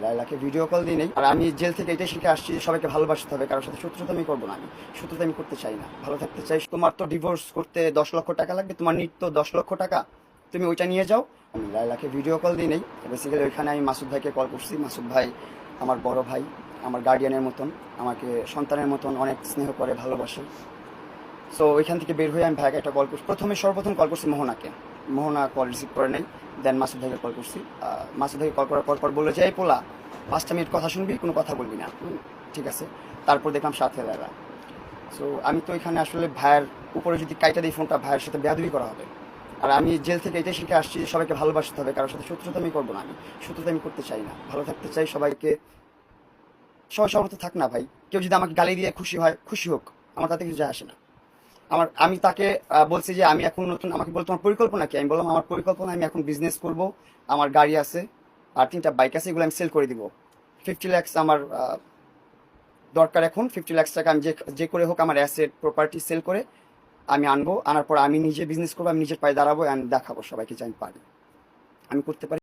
লাইলাকে video call দিই নেই। আর আমি জেল থেকে এটাই শিখে আসছি যে সবাইকে ভালোবাসতে হবে, কারোর সাথে শত্রুতা আমি করবো না। আমি শত্রুতা আমি করতে চাই না, ভালো থাকতে চাই। তোমার তো ডিভোর্স করতে 10 লক্ষ টাকা লাগবে, তোমার নিট তো 10 লক্ষ টাকা, তুমি ওইটা নিয়ে যাও। আমি লাইলাকে ভিডিও কল দিই নেই। বেসিক্যালি ওইখানে আমি মাসুদ ভাইকে কল করছি। মাসুদ ভাই আমার বড় ভাই, আমার গার্ডিয়ানের মতন, আমাকে সন্তানের মতন অনেক স্নেহ করে, ভালোবাসে। সো ওইখান থেকে বের হয়ে আমি ভাইকে একটা কল করছি। সর্বপ্রথম কল করছি মোহনাকে। মোহনা কল রিসিভ করে নেই। দেন মাসুদ ভাইকে কল করছি। মাসুদ ভাইকে কল করার পর বললো যে এই পোলা, 5টা মিনিট কথা শুনবি, কোনো কথা বলবি না। ঠিক আছে। তারপর দেখলাম সাথে লাগা। সো আমি তো এখানে আসলে ভাইয়ের উপরে যদি কাইটা দিই ফোনটা, ভাইয়ের সাথে বেয়াদবি করা হবে। আর আমি জেল থেকে এটাই শিখে আসছি যে সবাইকে ভালোবাসতে হবে, কারোর সাথে শত্রুতা আমি করবো না। আমি শত্রুতা আমি করতে চাই না, ভালো থাকতে চাই। সবাইকে সবাই সবার মতো থাক না ভাই। কেউ যদি আমাকে গালি দিয়ে খুশি হয়, খুশি হোক, আমার তাতে কিছু যায় আসে না। আমি তাকে বলছি যে আমি এখন নতুন, আমাকে বলতো তোমার পরিকল্পনা কি? আমি বললাম আমার পরিকল্পনা, আমি এখন বিজনেস করব। আমার গাড়ি আছে, আর 3টা বাইক আছে, এগুলো আমি সেল করে দিব। 50 লাখ আমার দরকার এখন। 50 লাখ টাকা আমি যে যে করে হোক আমার অ্যাসেট প্রপার্টি সেল করে আমি আনবো। আনার পর আমি নিজে বিজনেস করবো, আমি নিজের পায়ে দাঁড়াবো, অ্যান্ড দেখাবো সবাইকে যে আমি পারি, আমি করতে পারি।